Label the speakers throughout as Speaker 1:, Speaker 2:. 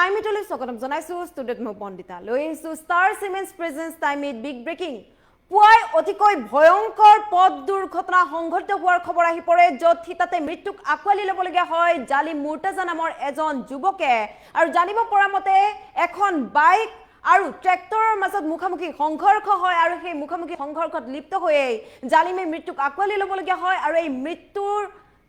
Speaker 1: Time ইটলৈ স্বাগতম জনাইছো ষ্টুডিঅ'ত মই পণ্ডিতা লৈ আহিছো star cements presents time it big breaking পুৱাই অতিকৈ ভয়ংকৰ পথ দুৰ্ঘটনা সংঘটিত হোৱাৰ খবৰ আহি পৰে য'ত তাতে মৃত্যুক আঁকোৱালি ল'বলগীয়া হয় জালিম মুৰ্তাজা নামৰ এজন যুৱকে আৰু জানিব পৰা মতে এখন বাইক আৰু ট্ৰেক্টৰৰ মাজত মুখামুখি সংঘৰ্ষ হয় আৰু সেই মুখামুখি সংঘৰ্ষত লিপ্ত হৈয়ে জালিমে মৃত্যুক আঁকোৱালি ল'বলগীয়া হয় আৰু এই মৃত্যুৰ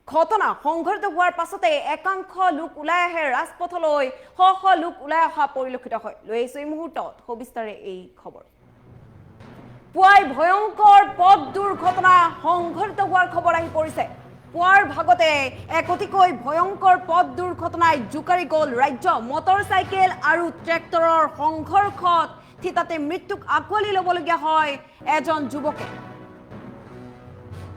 Speaker 1: ঘটনা সংঘটিত হোৱাৰ পাছতে একাংশ লোক ওলাই আহে ৰাজপথলৈ শ লোক ওলাই অহা পৰিলক্ষিত হয় লৈ আহিছো এই মুহূৰ্তত সবিস্তাৰে এই খবৰ পুৱাই ভয়ংকৰ পথ দুৰ্ঘটনা সংঘটিত হোৱাৰ খবৰ আহি পৰিছে পুৱাৰ ভাগতে এক অতিকৈ ভয়ংকৰ পথ দুৰ্ঘটনাই জুকাৰি গ'ল ৰাজ্য মটৰচাইকেল আৰু ট্ৰেক্টৰৰ সংঘৰ্ষত তাতে মৃত্যুক আঁকোৱালি ল'বলগীয়া হয় এজন যুৱকে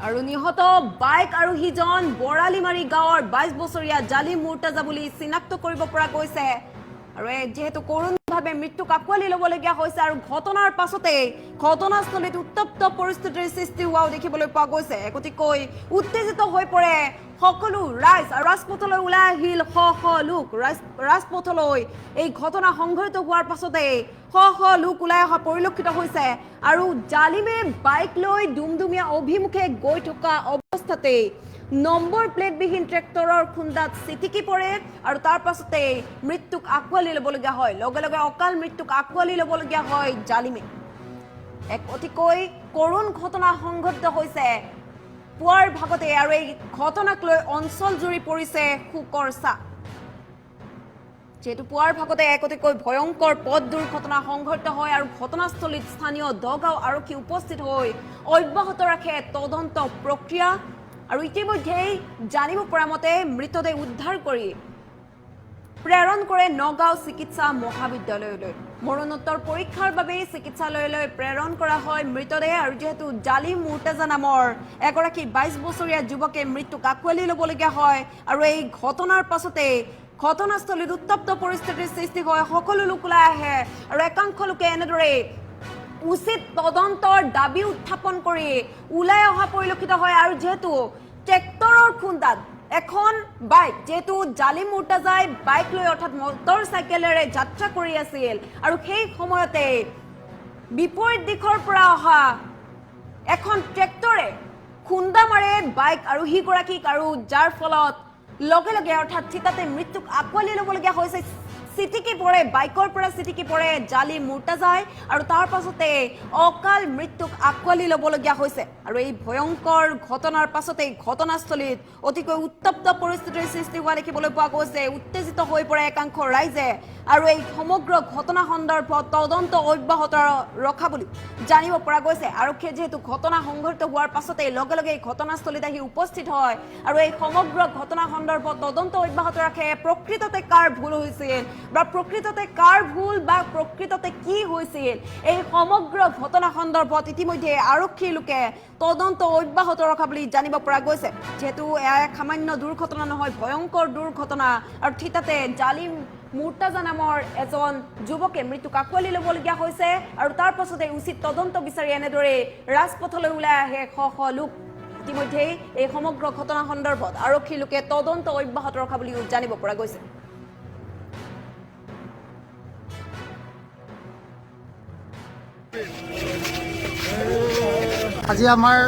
Speaker 1: আৰু নিহত বাইক আৰোহীজন বৰালিমাৰী গাঁৱৰ 22 বছৰীয়া জালিম মুৰ্তাজা বুলি চিনাক্ত কৰিব পৰা গৈছে আৰু যেহেতু কৰোণভাৱে মৃত্যুক আঁকোৱালি ল'বলগীয়া হৈছে আৰু ঘটনাৰ পাছতে ঘটনাস্থলীত উত্তপ্ত পৰিস্থিতিৰ সৃষ্টি হোৱাও দেখিবলৈ পোৱা গৈছে একতিকৈ উত্তেজিত হৈ পৰে সকলো ৰাইজ আৰু ৰাজপথলৈ ওলাই আহিল শ লোক ৰাজপথলৈ এই ঘটনা সংঘটিত হোৱাৰ পাছতে শ লোক ওলাই অহা পৰিলক্ষিত হৈছে আৰু জালিমে বাইক লৈ দুমদুমীয়া অভিমুখে গৈ থকা অৱস্থাতে নম্বৰ প্লেটবিহীন ট্ৰেক্টৰৰ খুন্দাত চিটিকি পৰে আৰু তাৰ পাছতে মৃত্যুক আঁকোৱালি ল'বলগীয়া হয় লগে লগে অকাল মৃত্যুক আঁকোৱালি ল'বলগীয়া হয় জালিমে এক অতিকৈ কৰুণ ঘটনা সংঘটিত হৈছে পুৱাৰ ভাগতে আৰু এই ঘটনাক লৈ অঞ্চল জুৰি পৰিছে শোকৰ ছাঁ যেহেতু পুৱাৰ ভাগতে এক অতিকৈ ভয়ংকৰ পথ দুৰ্ঘটনা সংঘটিত হয় আৰু ঘটনাস্থলীত স্থানীয় দগাঁও আৰক্ষী উপস্থিত হৈ অব্যাহত ৰাখে তদন্ত প্ৰক্ৰিয়া আৰু ইতিমধ্যেই জানিব পৰা মতে মৃতদেহ উদ্ধাৰ কৰি প্ৰেৰণ কৰে নগাঁও চিকিৎসা মহাবিদ্যালয়লৈ মৰণোত্তৰ পৰীক্ষাৰ বাবে চিকিৎসালয়লৈ প্ৰেৰণ কৰা হয় মৃতদেহ আৰু যেহেতু জালিম মুৰ্তাজা নামৰ এগৰাকী 22 বছৰীয়া যুৱকে মৃত্যুক আঁকোৱালি ল'বলগীয়া হয় আৰু এই ঘটনাৰ পাছতে ঘটনাস্থলীত উত্তপ্ত পৰিস্থিতিৰ সৃষ্টি হয় সকলো লোক ওলাই আহে আৰু একাংশ লোকে এনেদৰে উচিত তদন্তৰ দাবী উত্থাপন কৰি ওলাই অহা পৰিলক্ষিত হয় আৰু যেহেতু ট্ৰেক্টৰৰ খুন্দাত এখন বাইক যেহেতু জালিম মুৰ্তাজাই বাইক লৈ অৰ্থাৎ মটৰচাইকেলেৰে যাত্ৰা কৰি আছিল আৰু সেই সময়তে বিপৰীত দিশৰ পৰা অহা এখন ট্ৰেক্টৰে খুন্দা মাৰে বাইক আৰোহীগৰাকীক আৰু যাৰ ফলত লগে লগে অৰ্থাৎ চিতাতে মৃত্যুক আঁকোৱালি ল'বলগীয়া হৈছে চিটিকি পৰে বাইকৰ পৰা চিটিকি পৰে জালিম মুৰ্তাজাই আৰু তাৰ পাছতে অকাল মৃত্যুক আঁকোৱালি ল'বলগীয়া হৈছে আৰু এই ভয়ংকৰ ঘটনাৰ পাছতে ঘটনাস্থলীত অতিকৈ উত্তপ্ত পৰিস্থিতিৰ সৃষ্টি হোৱা দেখিবলৈ পোৱা গৈছে উত্তেজিত হৈ পৰে একাংশ ৰাইজে আৰু এই সমগ্ৰ ঘটনা সন্দৰ্ভত তদন্ত অব্যাহত ৰখা বুলি জানিব পৰা গৈছে আৰক্ষীয়ে যেহেতু ঘটনা সংঘটিত হোৱাৰ পাছতে লগে লগে এই ঘটনাস্থলীত আহি উপস্থিত হয় আৰু এই সমগ্ৰ ঘটনা সন্দৰ্ভত তদন্ত অব্যাহত ৰাখে প্ৰকৃততে কাৰ ভুল হৈছিল বা প্ৰকৃততে কাৰ ভুল বা প্ৰকৃততে কি হৈছিল এই সমগ্ৰ ঘটনা সন্দৰ্ভত ইতিমধ্যে আৰক্ষীৰ লোকে তদন্ত অব্যাহত ৰখা বুলি জানিব পৰা গৈছে যেহেতু এক সামান্য দুৰ্ঘটনা নহয় ভয়ংকৰ দুৰ্ঘটনা আৰু ঠিকতে জালিম মুৰ্তাজা নামৰ এজন যুৱকে মৃত্যুক আঁকোৱালি ল'বলগীয়া হৈছে আৰু তাৰ পাছতে উচিত তদন্ত বিচাৰি এনেদৰে ৰাজপথলৈ ওলাই আহে শ লোক ইতিমধ্যেই এই সমগ্ৰ ঘটনা সন্দৰ্ভত আৰক্ষীৰ লোকে তদন্ত অব্যাহত ৰখা বুলি জানিব পৰা গৈছে
Speaker 2: আজি আমাৰ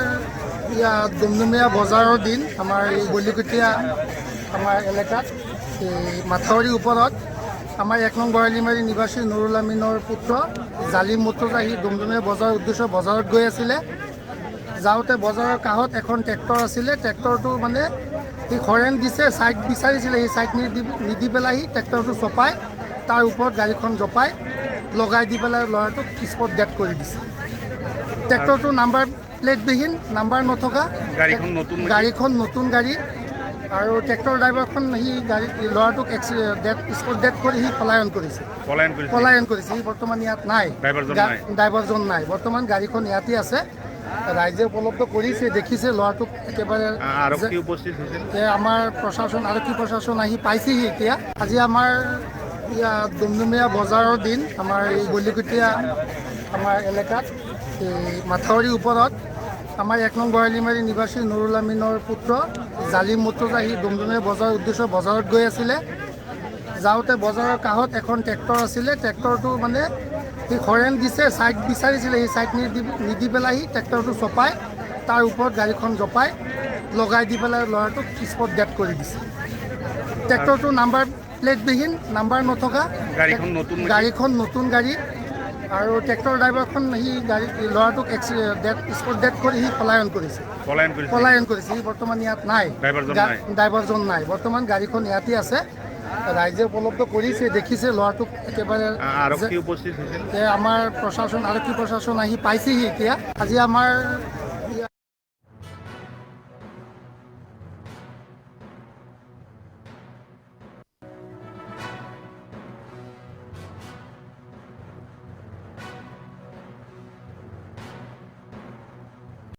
Speaker 2: দুমদুমীয়া বজাৰৰ দিন আমাৰ এই বলিকটীয়া আমাৰ এলেকাত এই মাথাউৰিৰ ওপৰত আমাৰ 1 নং বৰালিমাৰী নিবাসী নুৰুল আমিনৰ পুত্ৰ জালিম মুৰ্তাজা আহি দুমদুমীয়া বজাৰৰ উদ্দেশ্যে বজাৰত গৈ আছিলে যাওঁতে বজাৰৰ কাষত এখন ট্ৰেক্টৰ আছিলে ট্ৰেক্টৰটো মানে সি হৰেণ দিছে ছাইড বিচাৰিছিলে সেই ছাইড নিদি পেলাই সি ট্ৰেক্টৰটো চপাই তাৰ ওপৰত গাড়ীখন জপাই লগাই দি পেলাই ল'ৰাটোক স্পট ডেথ কৰি দিছে ট্ৰেক্টৰটো নাম্বাৰ প্লেটবিহীন নাম্বাৰ নথকা গাড়ীখন নতুন গাড়ী আৰু ট্ৰেক্টৰ ড্ৰাইভাৰখন সি গাড়ী ল'ৰাটোক স্পট ডেথ কৰি সি পলায়ন কৰিছে সি বৰ্তমান ইয়াত নাই ড্ৰাইভাৰজন নাই বৰ্তমান গাড়ীখন ইয়াতে আছে ৰাইজে উপলব্ধ কৰিছে দেখিছে ল'ৰাটোক একেবাৰে আমাৰ প্ৰশাসন আৰক্ষী প্ৰশাসন আহি পাইছেহি এতিয়া আজি আমাৰ দুমদুমীয়া বজাৰৰ দিন আমাৰ এই বলিকটীয়া আমাৰ এলেকাত এই মাথাউৰিৰ ওপৰত আমাৰ 1 নং বৰালিমাৰী নিবাসী নুৰুল আমিনৰ পুত্ৰ জালিম মুৰ্তাজা আহি দুমদুমীয়া বজাৰৰ উদ্দেশ্যে বজাৰত গৈ আছিলে যাওঁতে বজাৰৰ কাষত এখন ট্ৰেক্টৰ আছিলে, ট্ৰেক্টৰটো মানে সি হৰেণ দিছে, ছাইড বিচাৰিছিলে, সেই ছাইড নিদি পেলাই সি ট্ৰেক্টৰটো চপাই তাৰ ওপৰত গাড়ীখন জপাই লগাই দি পেলাই ল'ৰাটোক স্পট ডেথ কৰি দিছে। ট্ৰেক্টৰটো নাম্বাৰ প্লেটবিহীন, নাম্বাৰ নথকা, গাড়ীখন নতুন গাড়ী, আৰু ট্ৰেক্টৰ ড্ৰাইভাৰখন সি ল'ৰাটোক স্পট ডেথ কৰি সি পলায়ন কৰিছে। সি বৰ্তমান ইয়াত নাই, ড্ৰাইভাৰজন নাই। বৰ্তমান গাড়ীখন ইয়াতে আছে, ৰাইজে উপলব্ধ কৰিছে, দেখিছে ল'ৰাটোক একেবাৰে। আমাৰ আৰক্ষী প্ৰশাসন আহি পাইছেহি এতিয়া। আজি আমাৰ